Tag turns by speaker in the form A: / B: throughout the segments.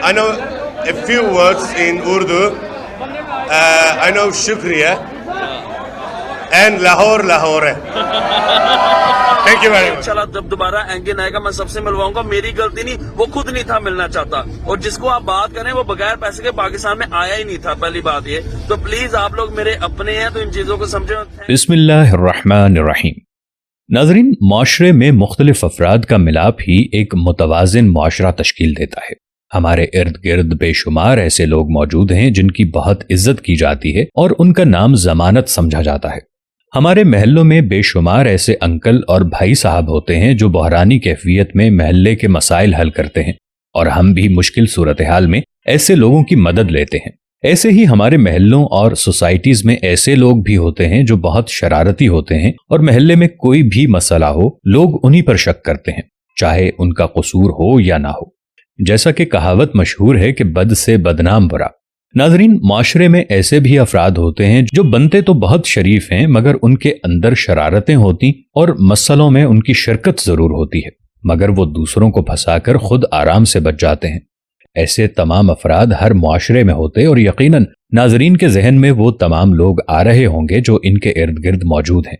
A: I know a few words in Urdu. I know shukriya and Lahore Lahore. Thank you very much.
B: इंशाल्लाह जब दोबारा एंगन आएगा मैं सबसे मिलवाऊंगा. मेरी गलती नहीं, वो खुद नहीं था मिलना चाहता, और जिसको आप बात करें वो बगैर पैसे के पाकिस्तान में आया ही नहीं था. पहली बात ये तो प्लीज आप लोग मेरे अपने हैं तो इन चीजों को समझें.
C: बिस्मिल्लाहिर्रहमानिर्रहीम. नाज़रीन, माशरे में मुख्तलिफ अफराद का मिलाप ही एक मुतवाज़िन माशरा तश्कील देता है. हमारे इर्द गिर्द बेशुमार ऐसे लोग मौजूद हैं जिनकी बहुत इज्जत की जाती है और उनका नाम जमानत समझा जाता है. हमारे महल्लों में बेशुमार ऐसे अंकल और भाई साहब होते हैं जो बहरानी कैफियत में महल्ले के मसाइल हल करते हैं, और हम भी मुश्किल सूरत हाल में ऐसे लोगों की मदद लेते हैं. ऐसे ही हमारे महल्लों और सोसाइटीज में ऐसे लोग भी होते हैं जो बहुत शरारती होते हैं, और महल्ले में कोई भी मसला हो लोग उन्हीं पर शक करते हैं, चाहे उनका कसूर हो या ना हो. जैसा कि कहावत मशहूर है कि बद से बदनाम बुरा. नाजरीन, माशरे में ऐसे भी अफराद होते हैं जो बनते तो बहुत शरीफ हैं, मगर उनके अंदर शरारतें होती और मसलों में उनकी शिरकत जरूर होती है, मगर वो दूसरों को फंसाकर खुद आराम से बच जाते हैं. ऐसे तमाम अफराद हर मुआशरे में होते और यकीनन नाजरीन के जहन में वो तमाम लोग आ रहे होंगे जो इनके इर्द गिर्द मौजूद हैं.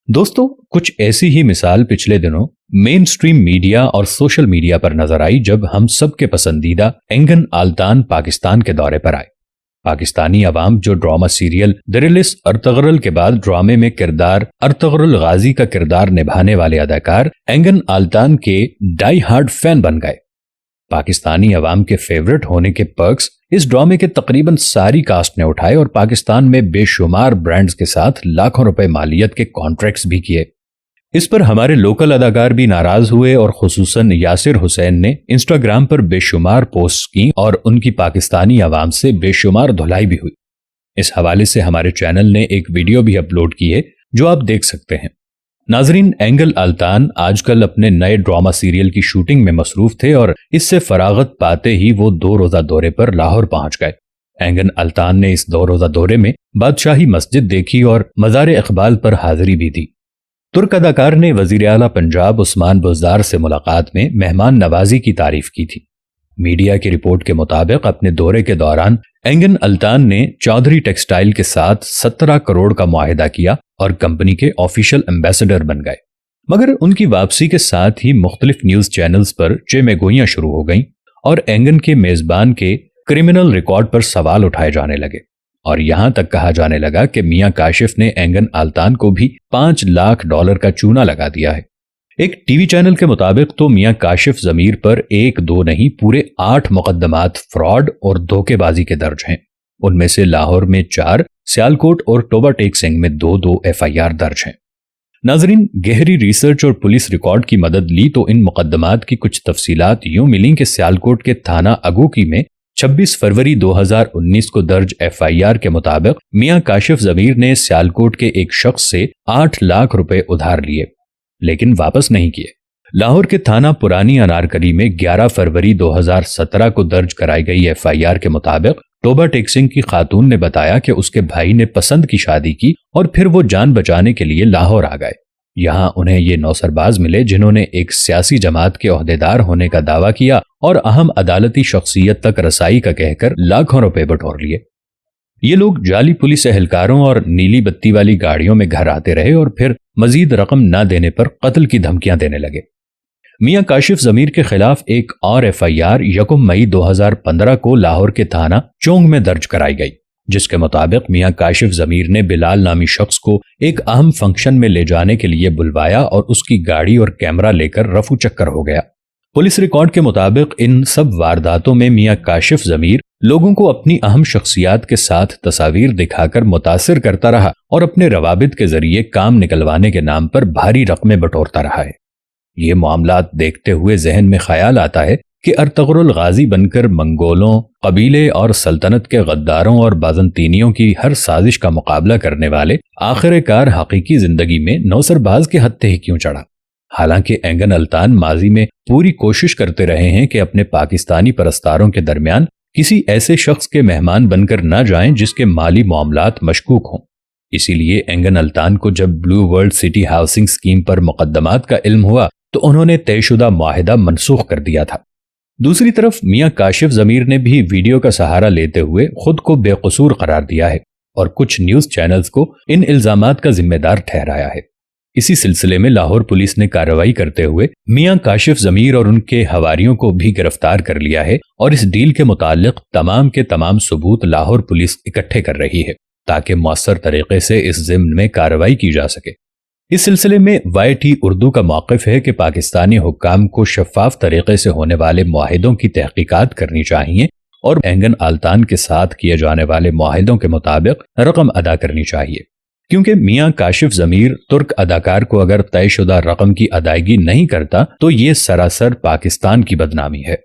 C: दोस्तों, कुछ ऐसी ही मिसाल पिछले दिनों मेन स्ट्रीम मीडिया और सोशल मीडिया पर नजर आई जब हम सबके पसंदीदा एंगन आल्तान पाकिस्तान के दौरे पर आए. पाकिस्तानी अवाम जो ड्रामा सीरियल दिरिलिस अर्तगरल के बाद ड्रामे में किरदार अर्तगरल गाजी का किरदार निभाने वाले अदाकार एंगन आल्तान के डाई हार्ड फैन बन गए. पाकिस्तानी अवाम के फेवरेट होने के पर्क्स इस ड्रामे के तकरीबन सारी कास्ट ने उठाए और पाकिस्तान में बेशुमार ब्रांड्स के साथ लाखों रुपए मालियत के कॉन्ट्रैक्ट्स भी किए. इस पर हमारे लोकल अदाकार भी नाराज हुए और खुसूसन यासिर हुसैन ने इंस्टाग्राम पर बेशुमार पोस्ट की और उनकी पाकिस्तानी अवाम से बेशुमार धुलाई भी हुई. इस हवाले से हमारे चैनल ने एक वीडियो भी अपलोड की है जो आप देख सकते हैं. नाजरीन, एंगन आल्तान आजकल अपने नए ड्रामा सीरियल की शूटिंग में मसरूफ थे और इससे फरागत पाते ही वो 2 रोजा दौरे पर लाहौर पहुंच गए. एंगन आल्तान ने इस 2 रोजा दौरे में बादशाही मस्जिद देखी और मज़ार इकबाल पर हाजिरी भी दी. तुर्क अदाकार ने वजीर आला पंजाब उस्मान बुज़दार से मुलाकात में मेहमान नवाजी की तारीफ की थी. मीडिया की रिपोर्ट के मुताबिक अपने दौरे के दौरान एंगन आल्तान ने चौधरी टेक्सटाइल के साथ 17 करोड़ का मुआहिदा किया और कंपनी के ऑफिशियल एम्बेसडर बन गए. मगर उनकी वापसी के साथ ही मुख्तलिफ न्यूज चैनल्स पर चेमेगोइयां शुरू हो गईं और एंगन के मेजबान के क्रिमिनल रिकॉर्ड पर सवाल उठाए जाने लगे, और यहां तक कहा जाने लगा कि मियां काशिफ ने एंगन आल्तान को भी $5 लाख का चूना लगा दिया है. एक टीवी चैनल के मुताबिक तो मियां काशिफ जमीर पर 1-2 नहीं पूरे 8 मुकदमात फ्रॉड और धोखेबाजी के दर्ज हैं. उनमें से लाहौर में 4, सियालकोट और टोबा टेक सिंह में 2-2 FIR दर्ज हैं. नाजरीन, गहरी रिसर्च और पुलिस रिकॉर्ड की मदद ली तो इन मुकदमात की कुछ तफसीलात यूं मिली कि सियालकोट के थाना अगोकी में 26 फरवरी 2019 को दर्ज FIR के मुताबिक मियां काशिफ जमीर ने सियालकोट के एक शख्स से 8 लाख रुपए उधार लिए लेकिन वापस नहीं किए. लाहौर के थाना पुरानी अनारकली में 11 फरवरी 2017 को दर्ज कराई गई FIR के मुताबिक टोबा टेक सिंह की खातून ने बताया कि उसके भाई ने पसंद की शादी की और फिर वो जान बचाने के लिए लाहौर आ गए. यहाँ उन्हें ये नौसरबाज मिले जिन्होंने एक सियासी जमात के ओहदेदार होने का दावा किया और अहम अदालती शख्सियत तक रसाई का कहकर लाखों रुपए बटोर लिए. ये लोग जाली पुलिस एहलकारों और नीली बत्ती वाली गाड़ियों में घर आते रहे और फिर मजीद रकम न देने पर कत्ल की धमकियां देने लगे. मियां काशिफ जमीर के खिलाफ एक और FIR 1 मई 2015 को लाहौर के थाना चोंग में दर्ज कराई गई, जिसके मुताबिक मियां काशिफ जमीर ने बिलाल नामी शख्स को एक अहम फंक्शन में ले जाने के लिए बुलवाया और उसकी गाड़ी और कैमरा लेकर रफू चक्कर हो गया. पुलिस रिकॉर्ड के मुताबिक इन सब वारदातों में मियां काशिफ जमीर लोगों को अपनी अहम शख्सियात के साथ तस्वीर दिखाकर मुतासिर करता रहा और अपने रवाबित के जरिए काम निकलवाने के नाम पर भारी रकमें बटोरता रहा है. ये मामलात देखते हुए जहन में ख्याल आता है कि अर्तगरुल गाजी बनकर मंगोलों, कबीले और सल्तनत के गद्दारों और बाजंतीनियों की हर साजिश का मुकाबला करने वाले आखिरकार हकीकी जिंदगी में नौसरबाज के हत्थे ही क्यों चढ़ा. हालांकि एंगन आल्तान माजी में पूरी कोशिश करते रहे हैं कि अपने पाकिस्तानी परस्तारों के दरमियान किसी ऐसे शख्स के मेहमान बनकर न जाएं जिसके माली मामलात मशकूक हों. इसीलिए एंगन आल्तान को जब blue world city housing scheme पर मुकदमात का इल्म हुआ तो उन्होंने तयशुदा मुआहिदा मनसूख कर दिया था. دوسری طرف میاں کاشف ضمیر نے بھی ویڈیو کا سہارا لیتے ہوئے خود کو بے قصور قرار دیا ہے اور کچھ نیوز چینلز کو ان الزامات کا ذمہ دار ٹھہرایا ہے۔ اسی سلسلے میں لاہور پولیس نے کارروائی کرتے ہوئے میاں کاشف ضمیر اور ان کے حواریوں کو بھی گرفتار کر لیا ہے اور اس ڈیل کے متعلق تمام کے تمام ثبوت لاہور پولیس اکٹھے کر رہی ہے تاکہ مؤثر طریقے سے اس ضمن میں کارروائی کی جا سکے۔ اس سلسلے میں YT اردو کا موقف ہے کہ پاکستانی حکام کو شفاف طریقے سے ہونے والے معاہدوں کی تحقیقات کرنی چاہیے اور اینگن آلتان کے ساتھ کیے جانے والے معاہدوں کے مطابق رقم ادا کرنی چاہیے، کیونکہ میاں کاشف ضمیر ترک اداکار کو اگر طے شدہ رقم کی ادائیگی نہیں کرتا تو یہ سراسر پاکستان کی بدنامی ہے۔